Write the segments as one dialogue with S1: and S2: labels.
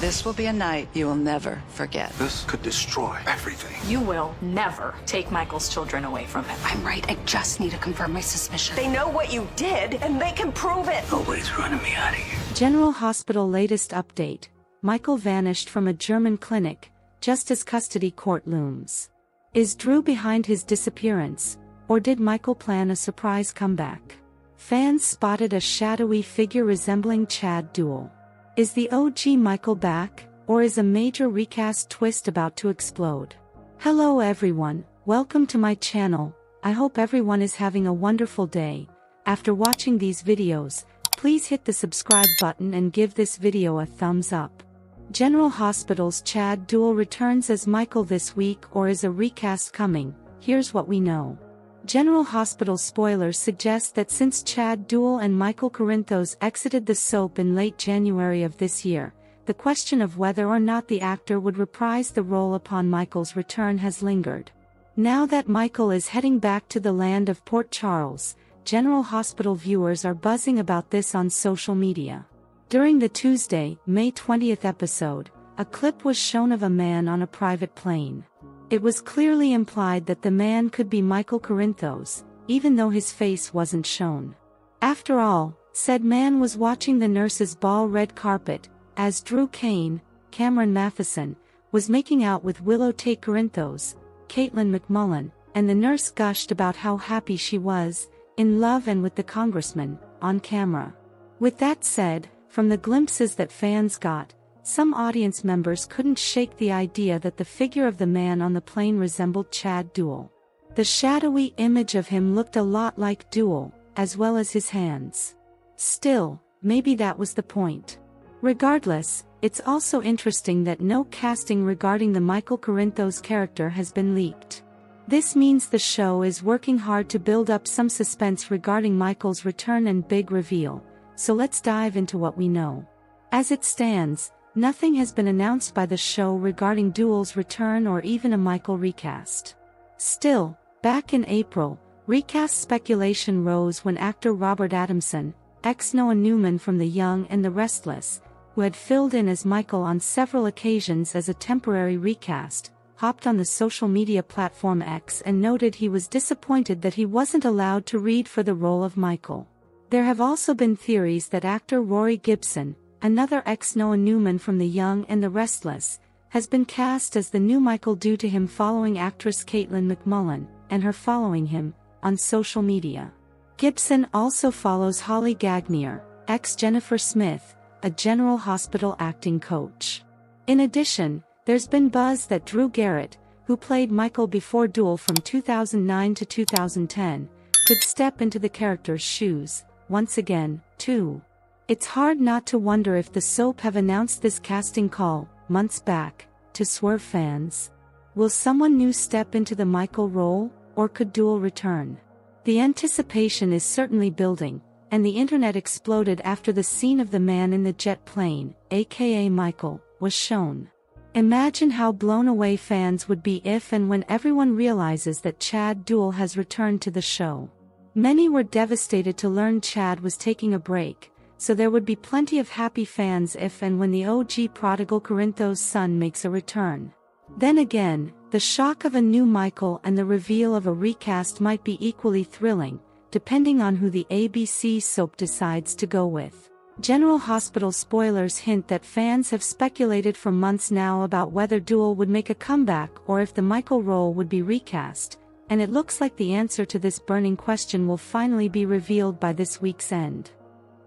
S1: This will be a night you will never forget.
S2: This could destroy everything.
S3: You will never take Michael's children away from him.
S4: I'm right. I just need to confirm my suspicion.
S5: They know what you did, and they can prove it.
S2: Nobody's running me out of here.
S6: General Hospital latest update. Michael vanished from a German clinic, just as custody court looms. Is Drew behind his disappearance, or did Michael plan a surprise comeback? Fans spotted a shadowy figure resembling Chad Duell. Is the OG Michael back, or is a major recast twist about to explode? Hello everyone, welcome to my channel. I hope everyone is having a wonderful day. After watching these videos, please hit the subscribe button and give this video a thumbs up. General Hospital's Chad Duell returns as Michael this week, or is a recast coming? Here's what we know. General Hospital spoilers suggest that since Chad Duell and Michael Corinthos exited the soap in late January of this year, the question of whether or not the actor would reprise the role upon Michael's return has lingered. Now that Michael is heading back to the land of Port Charles, General Hospital viewers are buzzing about this on social media. During the Tuesday, May 20th episode, a clip was shown of a man on a private plane. It was clearly implied that the man could be Michael Corinthos, even though his face wasn't shown. After all, said man was watching the nurse's ball red carpet, as Drew Kane, Cameron Matheson, was making out with Willow Tate Corinthos, Caitlin McMullen, and the nurse gushed about how happy she was, in love and with the congressman, on camera. With that said, from the glimpses that fans got, some audience members couldn't shake the idea that the figure of the man on the plane resembled Chad Duell. The shadowy image of him looked a lot like Duell, as well as his hands. Still, maybe that was the point. Regardless, it's also interesting that no casting regarding the Michael Corinthos character has been leaked. This means the show is working hard to build up some suspense regarding Michael's return and big reveal, so let's dive into what we know. As it stands, nothing has been announced by the show regarding Duell's return or even a Michael recast. Still, back in April, recast speculation rose when actor Robert Adamson, ex-Noah Newman from The Young and the Restless, who had filled in as Michael on several occasions as a temporary recast, hopped on the social media platform X and noted he was disappointed that he wasn't allowed to read for the role of Michael. There have also been theories that actor Rory Gibson, another ex-Noah Newman from The Young and the Restless, has been cast as the new Michael due to him following actress Caitlin McMullen, and her following him, on social media. Gibson also follows Holly Gagnier, ex-Jennifer Smith, a General Hospital acting coach. In addition, there's been buzz that Drew Garrett, who played Michael before Duell from 2009 to 2010, could step into the character's shoes, once again, too. It's hard not to wonder if the soap have announced this casting call, months back, to swerve fans. Will someone new step into the Michael role, or could Duell return? The anticipation is certainly building, and the internet exploded after the scene of the man in the jet plane, aka Michael, was shown. Imagine how blown away fans would be if and when everyone realizes that Chad Duell has returned to the show. Many were devastated to learn Chad was taking a break, so there would be plenty of happy fans if and when the OG prodigal Corinthos' son makes a return. Then again, the shock of a new Michael and the reveal of a recast might be equally thrilling, depending on who the ABC soap decides to go with. General Hospital spoilers hint that fans have speculated for months now about whether Duell would make a comeback or if the Michael role would be recast, and it looks like the answer to this burning question will finally be revealed by this week's end.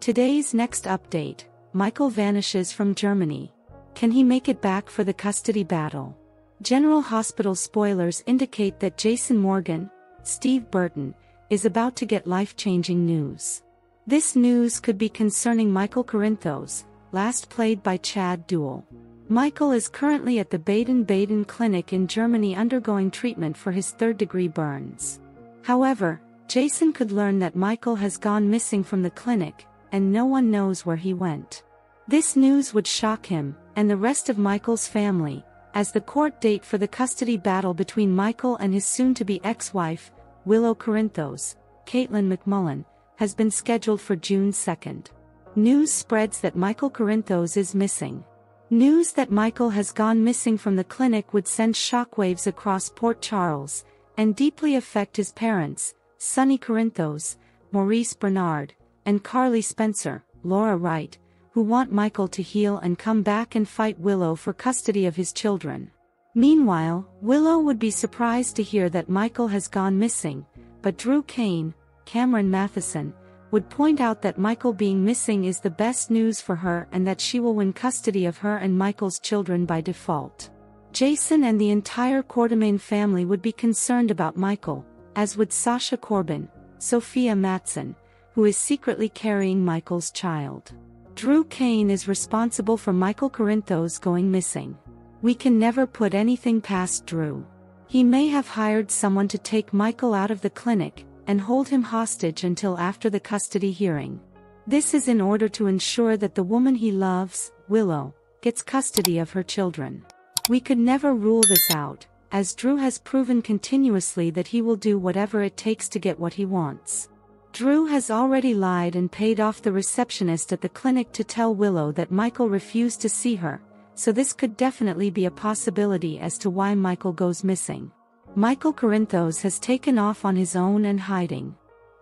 S6: Today's next update: Michael vanishes from Germany. Can he make it back for the custody battle? General Hospital spoilers indicate that Jason Morgan, Steve Burton, is about to get life-changing news. This news could be concerning Michael Corinthos, last played by Chad Duell. Michael is currently at the Baden-Baden clinic in Germany undergoing treatment for his third-degree burns. However, Jason could learn that Michael has gone missing from the clinic, and no one knows where he went. This news would shock him, and the rest of Michael's family, as the court date for the custody battle between Michael and his soon-to-be ex-wife, Willow Corinthos, Caitlin McMullen, has been scheduled for June 2nd. News spreads that Michael Corinthos is missing. News that Michael has gone missing from the clinic would send shockwaves across Port Charles, and deeply affect his parents, Sonny Corinthos, Maurice Bernard, and Carly Spencer, Laura Wright, who want Michael to heal and come back and fight Willow for custody of his children. Meanwhile, Willow would be surprised to hear that Michael has gone missing, but Drew Kane, Cameron Matheson, would point out that Michael being missing is the best news for her and that she will win custody of her and Michael's children by default. Jason and the entire Quartermain family would be concerned about Michael, as would Sasha Corbin, Sophia Matson, who is secretly carrying Michael's child. Drew Kane is responsible for Michael Corinthos going missing. We can never put anything past Drew. He may have hired someone to take Michael out of the clinic and hold him hostage until after the custody hearing. This is in order to ensure that the woman he loves, Willow, gets custody of her children. We could never rule this out, as Drew has proven continuously that he will do whatever it takes to get what he wants. Drew has already lied and paid off the receptionist at the clinic to tell Willow that Michael refused to see her, so this could definitely be a possibility as to why Michael goes missing. Michael Corinthos has taken off on his own and hiding.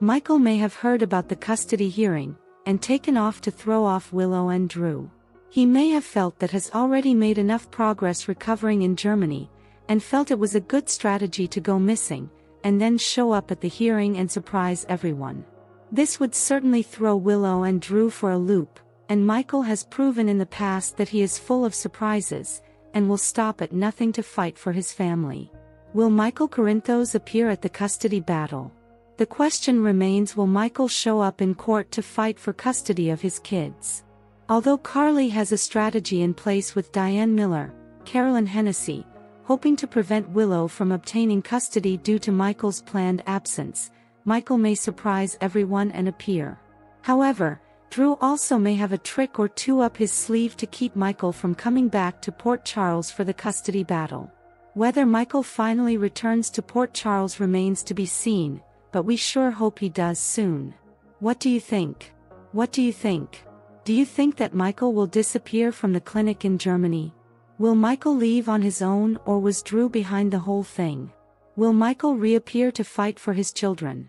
S6: Michael may have heard about the custody hearing, and taken off to throw off Willow and Drew. He may have felt that has already made enough progress recovering in Germany, and felt it was a good strategy to go missing, and then show up at the hearing and surprise everyone. This would certainly throw Willow and Drew for a loop, and Michael has proven in the past that he is full of surprises, and will stop at nothing to fight for his family. Will Michael Corinthos appear at the custody battle? The question remains, will Michael show up in court to fight for custody of his kids? Although Carly has a strategy in place with Diane Miller, Carolyn Hennessy, hoping to prevent Willow from obtaining custody due to Michael's planned absence, Michael may surprise everyone and appear. However, Drew also may have a trick or two up his sleeve to keep Michael from coming back to Port Charles for the custody battle. Whether Michael finally returns to Port Charles remains to be seen, but we sure hope he does soon. What do you think? What do you think? Do you think that Michael will disappear from the clinic in Germany? Will Michael leave on his own, or was Drew behind the whole thing? Will Michael reappear to fight for his children?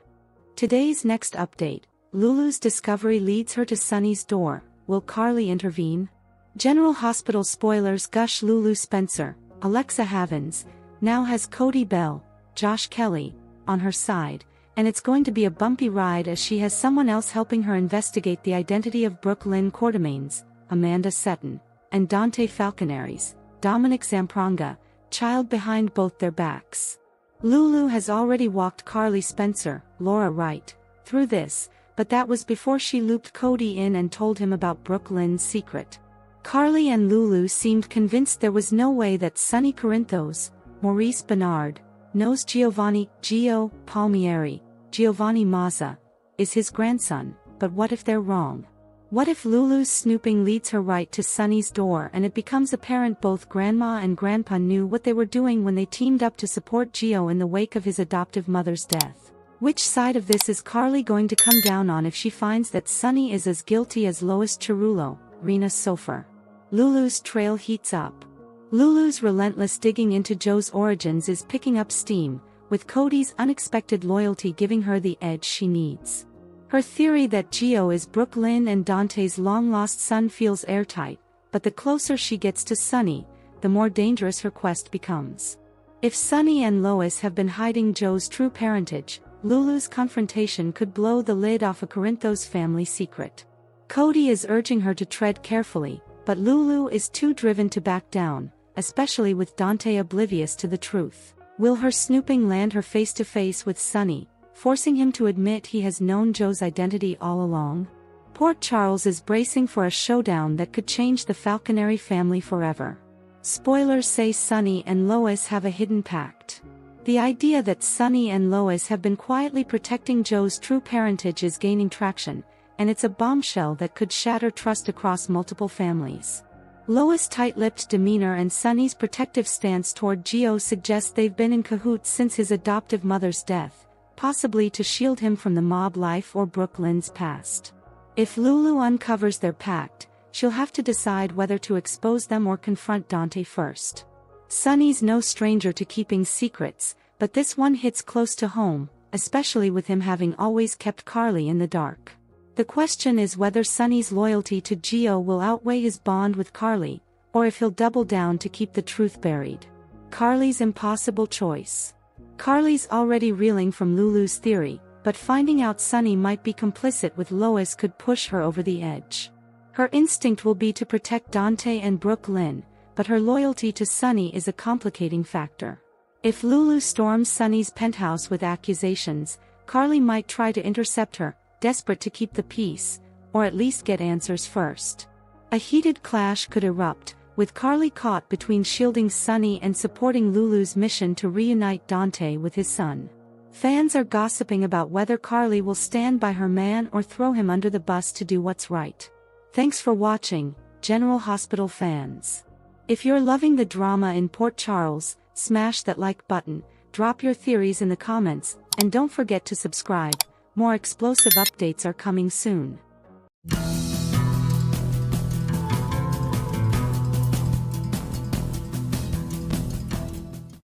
S6: Today's next update, Lulu's discovery leads her to Sonny's door. Will Carly intervene? General Hospital spoilers gush. Lulu Spencer, Alexa Havens, now has Cody Bell, Josh Kelly, on her side, and it's going to be a bumpy ride as she has someone else helping her investigate the identity of Brooke Lynn Quartermain's, Amanda Seton, and Dante Falconeries, Dominic Zampranga, child behind both their backs. Lulu has already walked Carly Spencer, Laura Wright, through this, but that was before she looped Cody in and told him about Brooke Lynn's secret. Carly and Lulu seemed convinced there was no way that Sonny Corinthos, Maurice Bernard, knows Gio Palmieri, Giovanni Mazza, is his grandson, but what if they're wrong? What if Lulu's snooping leads her right to Sonny's door and it becomes apparent both Grandma and Grandpa knew what they were doing when they teamed up to support Gio in the wake of his adoptive mother's death? Which side of this is Carly going to come down on if she finds that Sonny is as guilty as Lois Cerullo, Rena Sofer? Lulu's trail heats up. Lulu's relentless digging into Joe's origins is picking up steam, with Cody's unexpected loyalty giving her the edge she needs. Her theory that Gio is Brooke Lynn and Dante's long-lost son feels airtight, but the closer she gets to Sonny, the more dangerous her quest becomes. If Sonny and Lois have been hiding Joe's true parentage, Lulu's confrontation could blow the lid off a Corinthos family secret. Cody is urging her to tread carefully, but Lulu is too driven to back down, especially with Dante oblivious to the truth. Will her snooping land her face-to-face with Sonny, forcing him to admit he has known Joe's identity all along? Port Charles is bracing for a showdown that could change the Falconeri family forever. Spoilers say Sonny and Lois have a hidden pact. The idea that Sonny and Lois have been quietly protecting Joe's true parentage is gaining traction, and it's a bombshell that could shatter trust across multiple families. Lois' tight-lipped demeanor and Sonny's protective stance toward Gio suggest they've been in cahoots since his adoptive mother's death, possibly to shield him from the mob life or Brooke Lynn's past. If Lulu uncovers their pact, she'll have to decide whether to expose them or confront Dante first. Sonny's no stranger to keeping secrets, but this one hits close to home, especially with him having always kept Carly in the dark. The question is whether Sonny's loyalty to Gio will outweigh his bond with Carly, or if he'll double down to keep the truth buried. Carly's impossible choice. Carly's already reeling from Lulu's theory, but finding out Sonny might be complicit with Lois could push her over the edge. Her instinct will be to protect Dante and Brooke Lynn, but her loyalty to Sonny is a complicating factor. If Lulu storms Sonny's penthouse with accusations, Carly might try to intercept her, desperate to keep the peace, or at least get answers first. A heated clash could erupt, with Carly caught between shielding Sonny and supporting Lulu's mission to reunite Dante with his son. Fans are gossiping about whether Carly will stand by her man or throw him under the bus to do what's right. Thanks for watching, General Hospital fans. If you're loving the drama in Port Charles, smash that like button, drop your theories in the comments, and don't forget to subscribe. More explosive updates are coming soon.